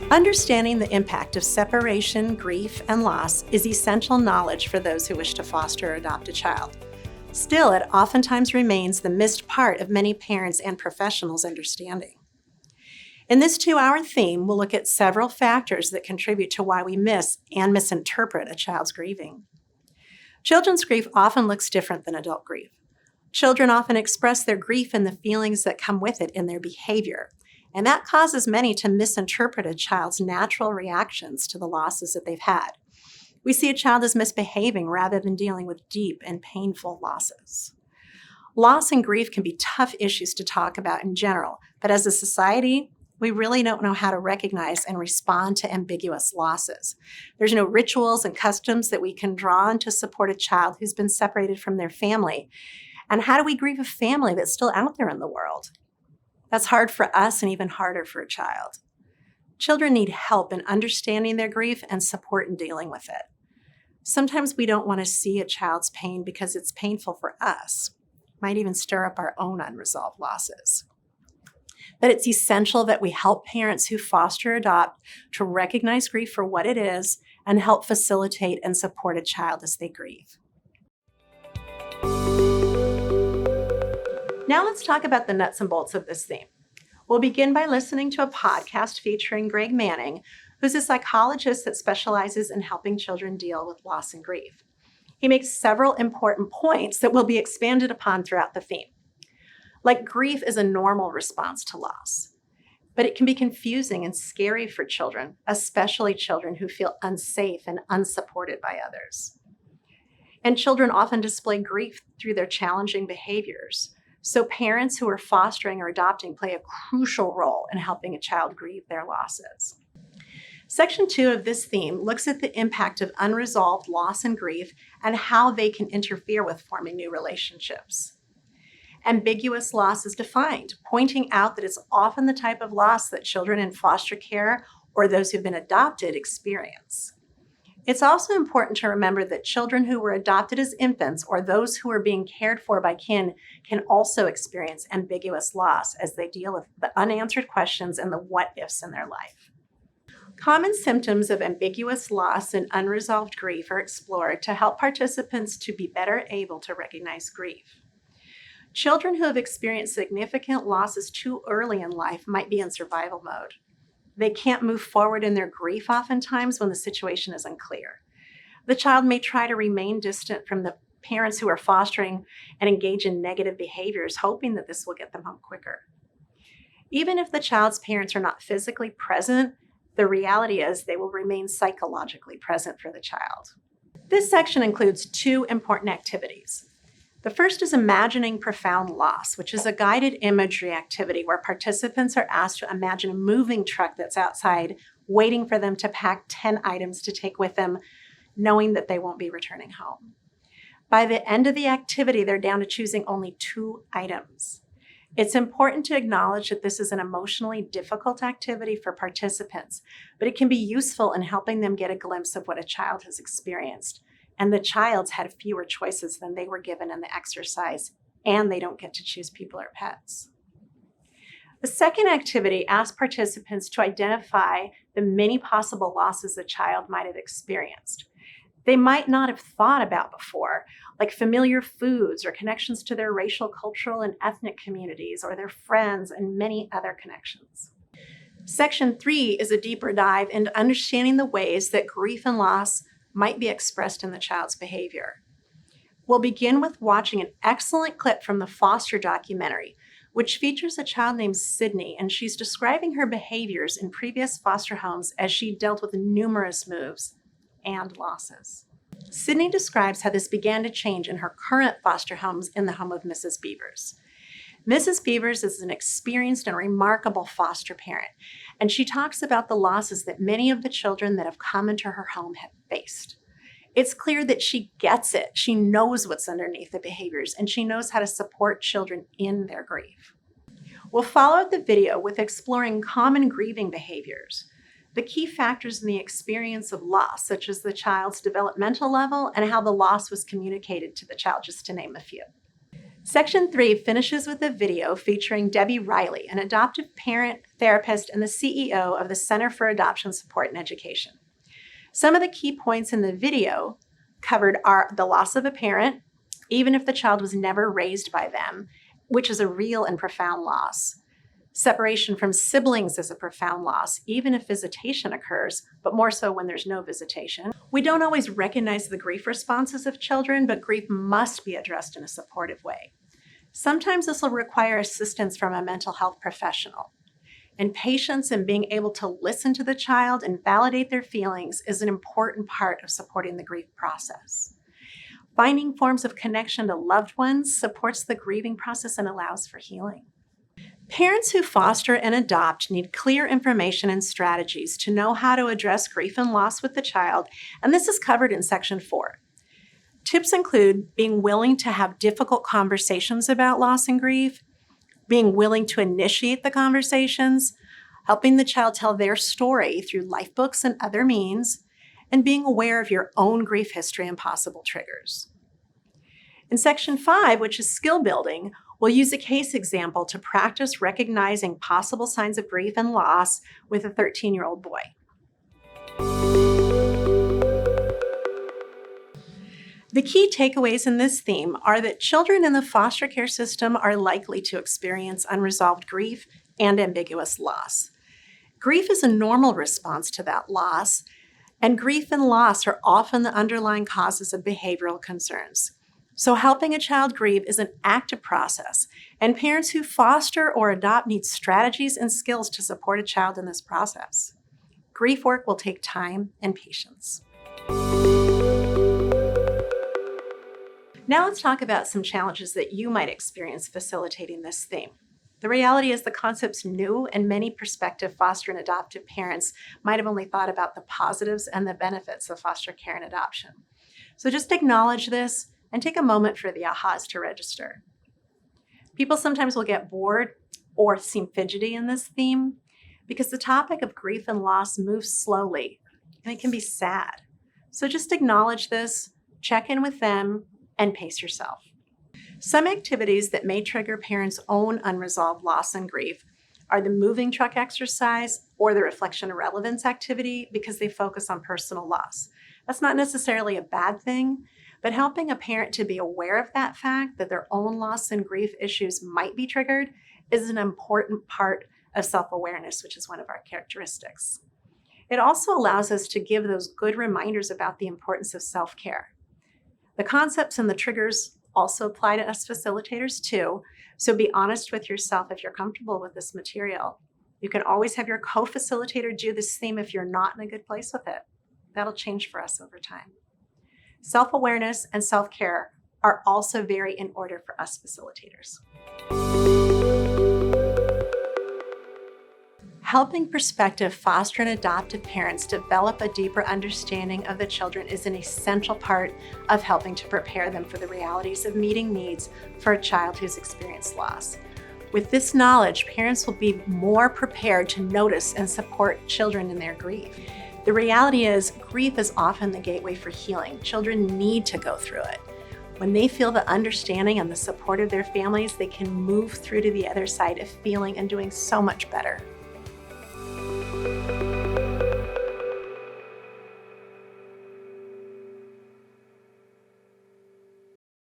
Understanding the impact of separation, grief, and loss is essential knowledge for those who wish to foster or adopt a child. Still, it oftentimes remains the missed part of many parents' and professionals' understanding. In this 2-hour theme, we'll look at several factors that contribute to why we miss and misinterpret a child's grieving. Children's grief often looks different than adult grief. Children often express their grief and the feelings that come with it in their behavior, and that causes many to misinterpret a child's natural reactions to the losses that they've had. We see a child as misbehaving rather than dealing with deep and painful losses. Loss and grief can be tough issues to talk about in general, but as a society, we really don't know how to recognize and respond to ambiguous losses. There's no rituals and customs that we can draw on to support a child who's been separated from their family. And how do we grieve a family that's still out there in the world? That's hard for us and even harder for a child. Children need help in understanding their grief and support in dealing with it. Sometimes we don't want to see a child's pain because it's painful for us. It might even stir up our own unresolved losses. But it's essential that we help parents who foster or adopt to recognize grief for what it is and help facilitate and support a child as they grieve. Now let's talk about the nuts and bolts of this theme. We'll begin by listening to a podcast featuring Greg Manning, who's a psychologist that specializes in helping children deal with loss and grief. He makes several important points that will be expanded upon throughout the theme. Like, grief is a normal response to loss, but it can be confusing and scary for children, especially children who feel unsafe and unsupported by others. And children often display grief through their challenging behaviors. So parents who are fostering or adopting play a crucial role in helping a child grieve their losses. Section 2 of this theme looks at the impact of unresolved loss and grief and how they can interfere with forming new relationships. Ambiguous loss is defined, pointing out that it's often the type of loss that children in foster care or those who've been adopted experience. It's also important to remember that children who were adopted as infants or those who are being cared for by kin can also experience ambiguous loss as they deal with the unanswered questions and the what-ifs in their life. Common symptoms of ambiguous loss and unresolved grief are explored to help participants to be better able to recognize grief. Children who have experienced significant losses too early in life might be in survival mode. They can't move forward in their grief oftentimes when the situation is unclear. The child may try to remain distant from the parents who are fostering and engage in negative behaviors, hoping that this will get them home quicker. Even if the child's parents are not physically present, the reality is they will remain psychologically present for the child. This section includes 2 important activities. The first is Imagining Profound Loss, which is a guided imagery activity where participants are asked to imagine a moving truck that's outside, waiting for them to pack 10 items to take with them, knowing that they won't be returning home. By the end of the activity, they're down to choosing only 2 items. It's important to acknowledge that this is an emotionally difficult activity for participants, but it can be useful in helping them get a glimpse of what a child has experienced. And the child's had fewer choices than they were given in the exercise, and they don't get to choose people or pets. The second activity asks participants to identify the many possible losses a child might have experienced. They might not have thought about before, like familiar foods or connections to their racial, cultural, and ethnic communities, or their friends, and many other connections. Section 3 is a deeper dive into understanding the ways that grief and loss might be expressed in the child's behavior. We'll begin with watching an excellent clip from the Foster documentary, which features a child named Sydney, and she's describing her behaviors in previous foster homes as she dealt with numerous moves and losses. Sydney describes how this began to change in her current foster homes in the home of Mrs. Beavers. Mrs. Beavers is an experienced and remarkable foster parent, and she talks about the losses that many of the children that have come into her home have faced. It's clear that she gets it. She knows what's underneath the behaviors, and she knows how to support children in their grief. We'll follow the video with exploring common grieving behaviors, the key factors in the experience of loss, such as the child's developmental level and how the loss was communicated to the child, just to name a few. Section 3 finishes with a video featuring Debbie Riley, an adoptive parent, therapist, and the CEO of the Center for Adoption Support and Education. Some of the key points in the video covered are the loss of a parent, even if the child was never raised by them, which is a real and profound loss. Separation from siblings is a profound loss, even if visitation occurs, but more so when there's no visitation. We don't always recognize the grief responses of children, but grief must be addressed in a supportive way. Sometimes this will require assistance from a mental health professional. And patience and being able to listen to the child and validate their feelings is an important part of supporting the grief process. Finding forms of connection to loved ones supports the grieving process and allows for healing. Parents who foster and adopt need clear information and strategies to know how to address grief and loss with the child, and this is covered in Section 4. Tips include being willing to have difficult conversations about loss and grief, being willing to initiate the conversations, helping the child tell their story through life books and other means, and being aware of your own grief history and possible triggers. In Section 5, which is skill building, we'll use a case example to practice recognizing possible signs of grief and loss with a 13-year-old boy. The key takeaways in this theme are that children in the foster care system are likely to experience unresolved grief and ambiguous loss. Grief is a normal response to that loss, and grief and loss are often the underlying causes of behavioral concerns. So helping a child grieve is an active process, and parents who foster or adopt need strategies and skills to support a child in this process. Grief work will take time and patience. Now let's talk about some challenges that you might experience facilitating this theme. The reality is the concept's new, and many prospective foster and adoptive parents might have only thought about the positives and the benefits of foster care and adoption. So just acknowledge this and take a moment for the ahas to register. People sometimes will get bored or seem fidgety in this theme because the topic of grief and loss moves slowly and it can be sad. So just acknowledge this, check in with them, and pace yourself. Some activities that may trigger parents' own unresolved loss and grief are the moving truck exercise or the reflection and relevance activity because they focus on personal loss. That's not necessarily a bad thing, but helping a parent to be aware of that fact that their own loss and grief issues might be triggered is an important part of self-awareness, which is one of our characteristics. It also allows us to give those good reminders about the importance of self-care. The concepts and the triggers also apply to us facilitators too, so be honest with yourself if you're comfortable with this material. You can always have your co-facilitator do this theme if you're not in a good place with it. That'll change for us over time. Self-awareness and self-care are also very in order for us facilitators. Helping prospective foster and adoptive parents develop a deeper understanding of the children is an essential part of helping to prepare them for the realities of meeting needs for a child who's experienced loss. With this knowledge, parents will be more prepared to notice and support children in their grief. The reality is, grief is often the gateway for healing. Children need to go through it. When they feel the understanding and the support of their families, they can move through to the other side of feeling and doing so much better.